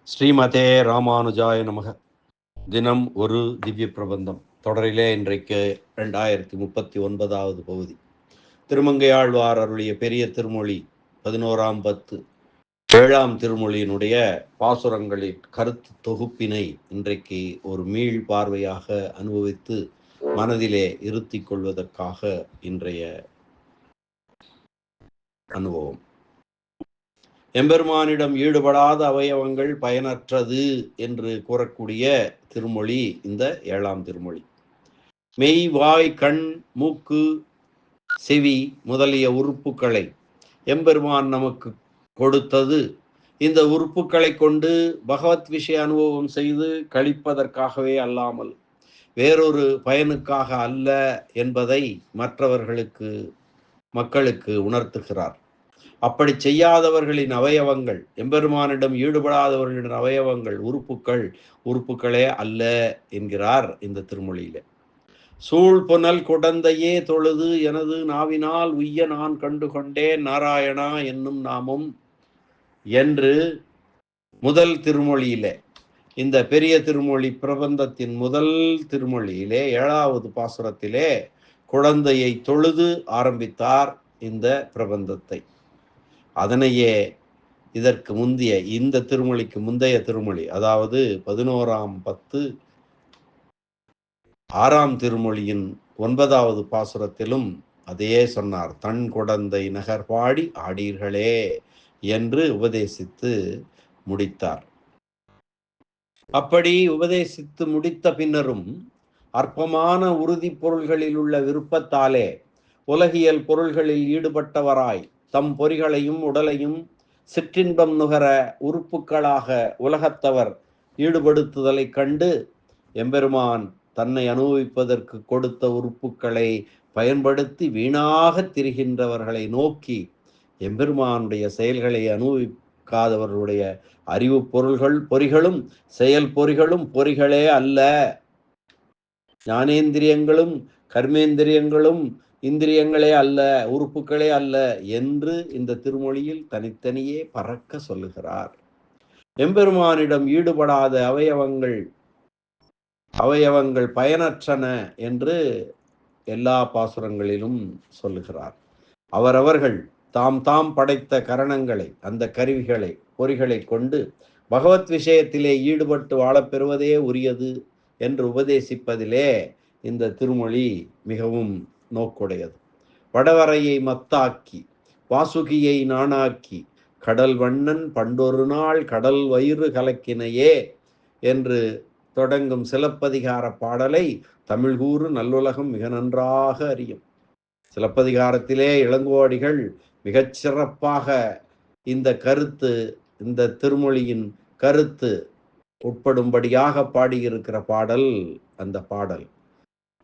ஸ்ரீமதே ராமானுஜாய நமக. தினம் ஒரு திவ்ய பிரபந்தம் தொடரிலே இன்றைக்கு 2039வது பகுதி. திருமங்கையாழ்வார் அருளிய பெரிய திருமொழி 11ஆம் பத்து 7ஆம் திருமொழியினுடைய பாசுரங்களின் கருத்து தொகுப்பினை இன்றைக்கு ஒரு மீள் பார்வையாக அனுபவித்து மனதிலே இருத்தி கொள்வதற்காக இன்றைய அனுபவம். எம்பெருமானிடம் ஈடுபடாத அவயவங்கள் பயனற்றது என்று கூறக்கூடிய திருமொழி இந்த 7ஆம் திருமொழி. மெய், வாய், கண், மூக்கு, செவி முதலிய உறுப்புகளை எம்பெருமான் நமக்கு கொடுத்தது இந்த உறுப்புகளை கொண்டு பகவத் விஷய அனுபவம் செய்து கழிப்பதற்காகவே அல்லாமல் வேறொரு பயனுக்காக அல்ல என்பதை மக்களுக்கு உணர்த்துகிறார். அப்படி செய்யாதவர்களின் அவயவங்கள், எம்பெருமானிடம் ஈடுபடாதவர்களின் அவயவங்கள், உறுப்புகளே அல்ல என்கிறார் இந்த திருமொழியில. சூழ் புனல் குடந்தையே தொழுது எனது நாவினால் உய்ய நான் கண்டு கொண்டேன் நாராயணா என்னும் நாமம் என்று முதல் திருமொழியிலே, இந்த பெரிய திருமொழி பிரபந்தத்தின் முதல் திருமொழியிலே 7வது பாசுரத்திலே குழந்தையை தொழுது ஆரம்பித்தார் இந்த பிரபந்தத்தை. அதனையே இதற்கு முந்தைய இந்த திருமொழிக்கு முந்தைய திருமொழி, அதாவது 11ஆம் பத்து 6ஆம் திருமொழியின் 9வது பாசுரத்திலும் அதையே சொன்னார். தன் குடந்தை நகர் பாடி ஆடீர்களே என்று உபதேசித்து முடித்தார். அப்படி உபதேசித்து முடித்த பின்னரும் அற்பமான உறுதி பொருள்களில் உள்ள விருப்பத்தாலே உலகியல் பொருள்களில் ஈடுபட்டவராய் தம் பொறிகளையும் உடலையும் சிற்றின்பம் நுகர உறுப்புகளாக உலகத்தவர் ஈடுபடுத்துதலை கண்டு எம்பெருமான் தன்னை அனுபவிப்பதற்கு கொடுத்த உறுப்புகளை பயன்படுத்தி வீணாக திரிகின்றவர்களை நோக்கி எம்பெருமானுடைய செயல்களை அனுபவிக்காதவர்களுடைய அறிவு பொறிகளும் செயல் பொறிகளே அல்ல, ஞானேந்திரியங்களும் கர்மேந்திரியங்களும் இந்திரியங்களே அல்ல, உறுப்புகளே அல்ல என்று இந்த திருமொழியில் தனித்தனியே பறக்க சொல்லுகிறார். எம்பெருமானிடம் ஈடுபடாத அவயவங்கள் பயனற்றன என்று எல்லா பாசுரங்களிலும் சொல்லுகிறார். அவரவர்கள் தாம் படைத்த கரணங்களை, அந்த கருவிகளை, பொறிகளை கொண்டு பகவத் விஷயத்திலே ஈடுபட்டு வாழப்பெறுவதே உரியது என்று உபதேசிப்பதிலே இந்த திருமொழி மிகவும் நோக்குடையது. வடவரையை மத்தாக்கி வாசுகியை நாணாக்கி கடல் வண்ணன் பண்டொரு நாள் கடல் வயிறு கலக்கினையே என்று தொடங்கும் சிலப்பதிகார பாடலை தமிழ்கூறு நல்லுலகம் மிக நன்றாக அறியும். சிலப்பதிகாரத்திலே இளங்கோவடிகள் மிகச் சிறப்பாக இந்த திருமொழியின் கருத்து உட்படும்படியாக பாடியிருக்கிற பாடல் அந்த பாடல்.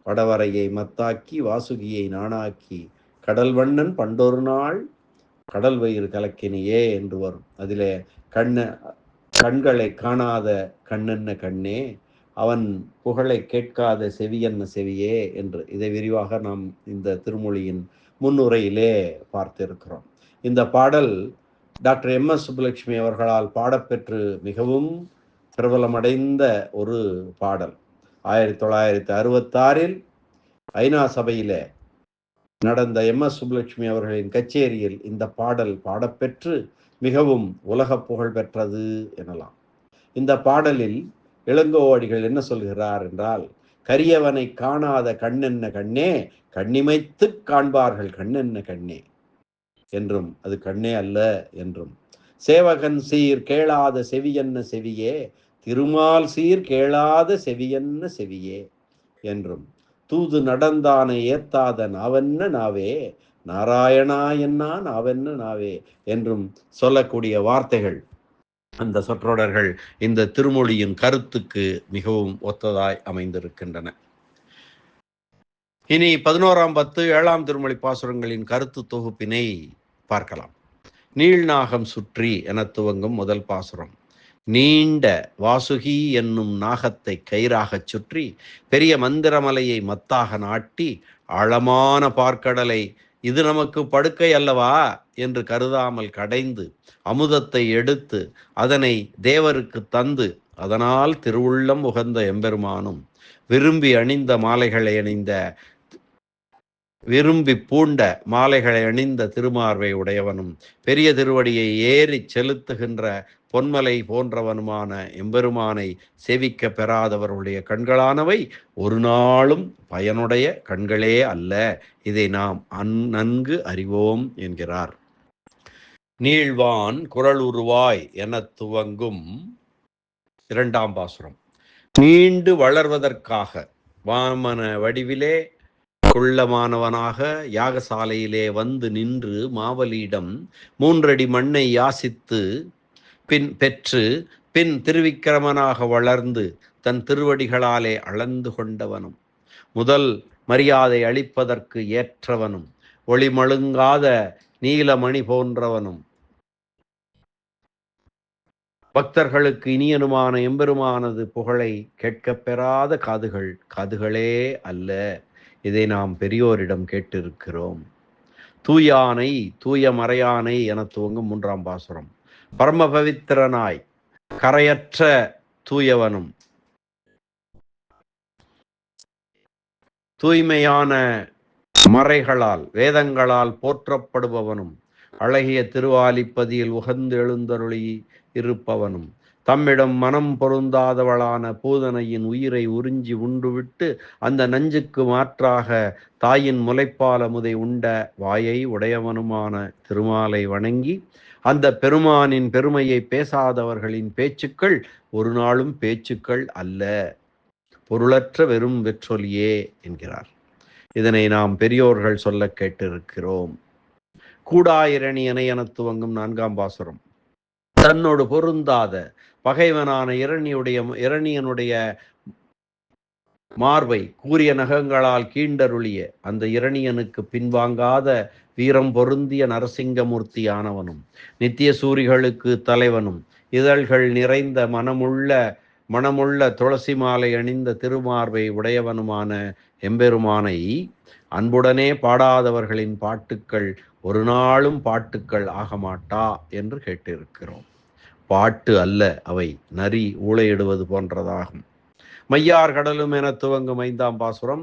வடவரையை மத்தாக்கி வாசுகியை நாணாக்கி கடல் வண்ணன் பண்டொரு நாள் கடல் வயிறு கலக்கினையே என்று வரும். அதிலே கண்களை காணாத கண்ணென்ன கண்ணே, அவன் புகழை கேட்காத செவியன்ன செவியே என்று இதை விரிவாக நாம் இந்த திருமொழியின் முன்னுரையிலே பார்த்திருக்கிறோம். இந்த பாடல் டாக்டர் MS சுப்புலட்சுமி அவர்களால் பாடப்பெற்று மிகவும் பிரபலமடைந்த ஒரு பாடல். 1966 ஐநா சபையிலே நடந்த MS சுப்புலட்சுமி அவர்களின் கச்சேரியில் இந்த பாடல் பாடப்பெற்று மிகவும் உலக புகழ் பெற்றது எனலாம். இந்த பாடலில் இளங்கோவடிகள் என்ன சொல்கிறார் என்றால், கரியவனை காணாத கண்ணென்ன கண்ணே, கண்ணிமைத்து காண்பார்கள் கண்ணென்ன கண்ணே என்றும் அது கண்ணே அல்ல என்றும், சேவகன் சீர் கேளாத செவியன்ன செவியே, திருமால் சீர் கேளாத செவியன்ன செவியே என்றும், தூது நடந்தானை ஏத்தாத நாவென்ன நாவே, நாராயணா என்னா நாவென்ன நாவே என்றும் சொல்லக்கூடிய வார்த்தைகள், அந்த சொற்றொடர்கள் இந்த திருமொழியின் கருத்துக்கு மிகவும் ஒத்ததாய் அமைந்திருக்கின்றன. இனி 11ஆம் பத்து 7ஆம் திருமொழி பாசுரங்களின் கருத்து தொகுப்பினை பார்க்கலாம். நீள்நாகம் சுற்றி என துவங்கும் முதல் பாசுரம். நீண்ட வாசுகி என்னும் நாகத்தை கயிறாகச் சுற்றி பெரிய மந்திரமலையை மத்தாக நாட்டி ஆழமான பார்க்கடலை இது நமக்கு படுக்கை அல்லவா என்று கருதாமல் கடைந்து அமுதத்தை எடுத்து அதனை தேவருக்கு தந்து அதனால் திருவுள்ளம் உகந்த எம்பெருமானும் விரும்பி அணிந்த மாலைகளை அணிந்த விரும்பி பூண்ட மாலைகளை அணிந்த திருமார்வை உடையவனும் பெரிய திருவடியை ஏறி செலுத்துகின்ற பொன்மலை போன்றவனுமான எம்பெருமானை சேவிக்க பெறாதவர்களுடைய கண்களானவை ஒரு நாளும் பயனுடைய கண்களே அல்ல. இதை நாம் நன்கு அறிவோம் என்கிறார். நீழ்வான் குரல் உருவாய் என துவங்கும் 2ஆம் பாசுரம். நீண்டு வளர்வதற்காக வாமன வடிவிலே குள்ளமானவனாக யாகசாலையிலே வந்து நின்று மாவலியிடம் 3 அடி மண்ணை யாசித்து பெற்று பின் திருவிக்கிரமனாக வளர்ந்து தன் திருவடிகளாலே அளந்து கொண்டவனும் முதல் மரியாதை அளிப்பதற்கு ஏற்றவனும் ஒளிமழுங்காத நீலமணி போன்றவனும் பக்தர்களுக்கு இனியனுமான எம்பெருமானது புகழை கேட்கப் பெறாத காதுகளே அல்ல. இதை நாம் பெரியோரிடம் கேட்டிருக்கிறோம். தூயானை தூய மறையானை என துவங்கும் 3ஆம் பாசுரம். பரம பவித்திரனாய் கரையற்ற தூயவனும் தூய்மையான மறைகளால் வேதங்களால் போற்றப்படுபவனும் அழகிய திருவாலிப்பதியில் உகந்து எழுந்தருளி இருப்பவனும் தம்மிடம் மனம் பொருந்தாதவளான பூதனையின் உயிரை உறிஞ்சி உண்டுவிட்டு அந்த நஞ்சுக்கு மாற்றாக தாயின் முலைப்பால் அமுதை உண்ட வாயை உடையவனுமான திருமாலை வணங்கி அந்த பெருமானின் பெருமையை பேசாதவர்களின் பேச்சுக்கள் ஒரு நாளும் பேச்சுக்கள் அல்ல, பொருளற்ற வெறும் வெற்றொலியே என்கிறார். இதனை நாம் பெரியோர்கள் சொல்ல கேட்டிருக்கிறோம். கூடாயிரணியனை என துவங்கும் 4ஆம் பாசுரம். தன்னோடு பொருந்தாத பகைவனான இரணியனுடைய மார்பை கூறிய நகங்களால் கீண்டருளிய அந்த இரணியனுக்கு பின்வாங்காத வீரம் பொருந்திய நரசிங்கமூர்த்தியானவனும் நித்திய சூரிகளுக்கு தலைவனும் இதழ்கள் நிறைந்த மனமுள்ள துளசி மாலை அணிந்த திருமார்பை உடையவனுமான எம்பெருமானை அன்புடனே பாடாதவர்களின் பாட்டுக்கள் ஒரு நாளும் பாட்டுக்கள் ஆகமாட்டா என்று கேட்டிருக்கிறோம். பாட்டு அல்ல, அவை நரி ஊளையிடுவது போன்றதாகும். மையார் கடலும் என துவங்கும் 5ஆம் பாசுரம்.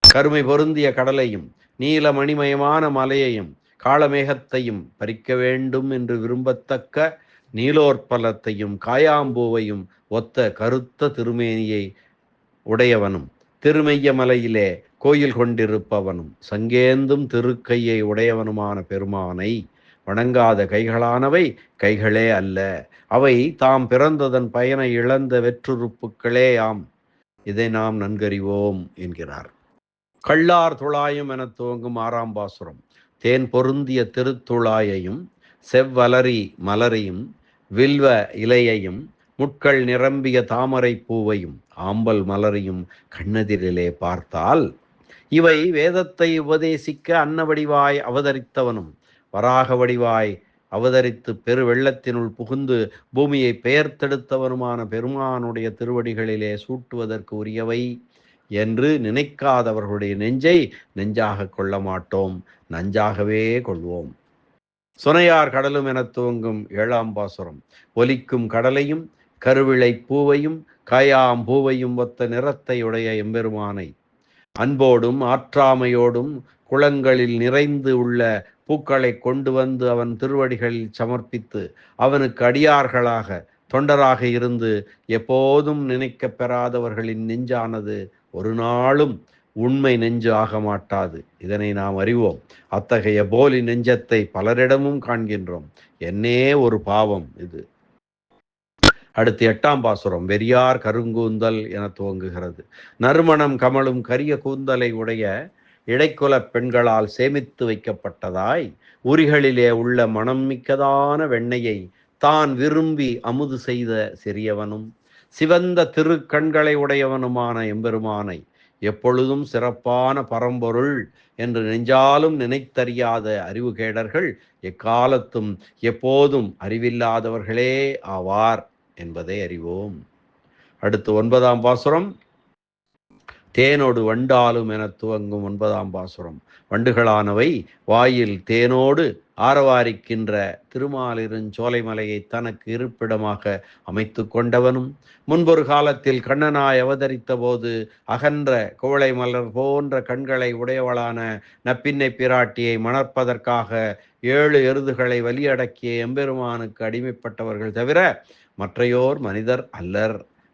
கருமை பொருந்திய கடலையும் நீல மணிமயமான மலையையும் காளமேகத்தையும் பறிக்க வேண்டும் என்று விரும்பத்தக்க நீலோற்பலத்தையும் காயாம்பூவையும் ஒத்த கருத்த திருமேனியை உடையவனும் திருமெய்ய மலையிலே கோயில் கொண்டிருப்பவனும் சங்கேந்தும் திருக்கையை உடையவனுமான பெருமானை வணங்காத கைகளானவை கைகளே அல்ல, அவை தாம் பிறந்ததன் பயனை இழந்த வெற்றுறுப்புக்களே ஆம். இதை நாம் நன்கறிவோம் என்கிறார். கள்ளார் துழாயும் என துவங்கும் 6ஆம் பாசுரம். தேன் பொருந்திய திருத்துழாயையும் செவ்வலரி மலரையும் வில்வ இலையையும் முட்கள் நிரம்பிய தாமரை பூவையும் ஆம்பல் மலரையும் கண்ணெதிரிலே பார்த்தால் இவை வேதத்தை உபதேசிக்க அன்னவடிவாய் அவதரித்தவனும் வராக வடிவாய் அவதரித்து பெரு வெள்ளத்தினுள் புகுந்து பூமியை பெயர்த்தெடுத்தவனுமான பெருமானுடைய திருவடிகளிலே சூட்டுவதற்கு உரியவை என்று நினைக்காதவர்களுடைய நெஞ்சை நெஞ்சாக கொள்ள மாட்டோம், நஞ்சாகவே கொள்வோம். சுனையார் கடலும் என துவங்கும் 7ஆம் பாசுரம். ஒலிக்கும் கடலையும் கருவிளை பூவையும் காயாம்பூவையும் ஒத்த நிறத்தை உடைய எம்பெருமானை அன்போடும் ஆற்றாமையோடும் குளங்களில் நிறைந்து உள்ள பூக்களை கொண்டு வந்து அவன் திருவடிகளில் சமர்ப்பித்து அவனுக்கு அடியார்களாக தொண்டராக இருந்து எப்போதும் நினைக்க பெறாதவர்களின் நெஞ்சானது ஒரு நாளும் உண்மை நெஞ்சு ஆக மாட்டாது. இதனை நாம் அறிவோம். அத்தகைய போலி நெஞ்சத்தை பலரிடமும் காண்கின்றோம். என்னே ஒரு பாவம் இது. அடுத்து 8ஆம் பாசுரம். வெறியார் கருங்கூந்தல் என துவங்குகிறது. நறுமணம் கமலும் கரிய கூந்தலை உடைய இடைக்குல பெண்களால் சேமித்து வைக்கப்பட்டதாய் உரிகளிலே உள்ள மனம் மிக்கதான வெண்ணையை தான் விரும்பி அமுது செய்த சிறியவனும் சிவந்த திருக்கண்களை உடையவனுமான எம்பெருமானை எப்பொழுதும் சிறப்பான பரம்பொருள் என்று நெஞ்சாலும் நினைத்தறியாத அறிவுகேடர்கள் எக்காலத்தும் எப்போதும் அறிவில்லாதவர்களே ஆவார் என்பதை அறிவோம். அடுத்து 9ஆம் பாசுரம். தேனோடு வண்டாலும் என துவங்கும் 9ஆம் பாசுரம். வண்டுகளானவை வாயில் தேனோடு ஆரவாரிக்கின்ற திருமாலிருஞ்சோலைமலையை தனக்கு இருப்பிடமாக அமைத்து கொண்டவனும், முன்பொரு காலத்தில் கண்ணனாய் அவதரித்த போது அகன்ற குவளை மலர் போன்ற கண்களை உடையவளான நப்பின்னை பிராட்டியை மணற்பதற்காக 7 எருதுகளை வலியடக்கிய எம்பெருமானுக்கு அடிமைப்பட்டவர்கள் தவிர மற்றையோர்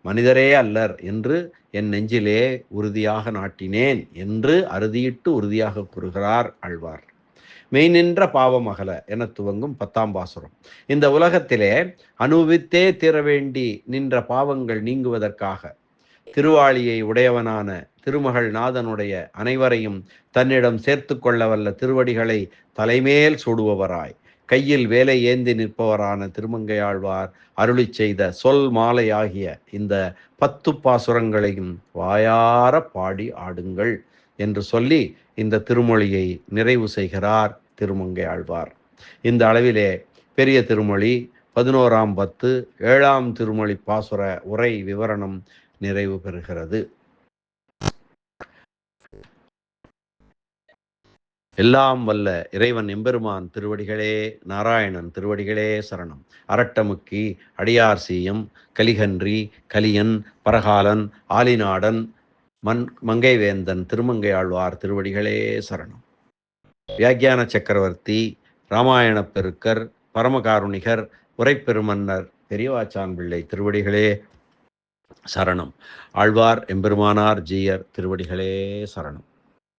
மனிதரே அல்லர் என்று என் நெஞ்சிலே உறுதியாக நாட்டினேன் என்று அறுதியிட்டு உறுதியாக கூறுகிறார் ஆழ்வார். மெய் நின்ற பாவம் அகல என துவங்கும் 10ஆம் பாசுரம். இந்த உலகத்திலே அனுபவித்தே தீர வேண்டி நின்ற பாவங்கள் நீங்குவதற்காக திருவாளியை உடையவனான திருமகள் நாதனுடைய அனைவரையும் தன்னிடம் சேர்த்து கொள்ள வல்ல திருவடிகளை தலைமேல் சூடுபவராய் கையில் வேலை ஏந்தி நிற்பவரான திருமங்கையாழ்வார் அருளி செய்த சொல் மாலை ஆகிய இந்த 10 பாசுரங்களையும் வாயார பாடி ஆடுங்கள் என்று சொல்லி இந்த திருமொழியை நிறைவு செய்கிறார் திருமங்கையாழ்வார். இந்த அளவிலே பெரிய திருமொழி 11ஆம் பத்து 7ஆம் திருமொழி பாசுர உரை விவரணம் நிறைவு பெறுகிறது. எல்லாம் வல்ல இறைவன் எம்பெருமான் திருவடிகளே, நாராயணன் திருவடிகளே சரணம். அரட்டமுக்கி, அடியார் சீயம், கலிகன்றி, கலியன், பரகாலன், ஆலிநாடன், மங்கைவேந்தன் திருமங்கையாழ்வார் திருவடிகளே சரணம். வியாக்கியான சக்கரவர்த்தி, இராமாயண பெருக்கர், பரமகாருணிகர், உரைப்பெருமன்னர் பெரியவாச்சான் பிள்ளை திருவடிகளே சரணம். ஆழ்வார் எம்பெருமானார் ஜீயர் திருவடிகளே சரணம்.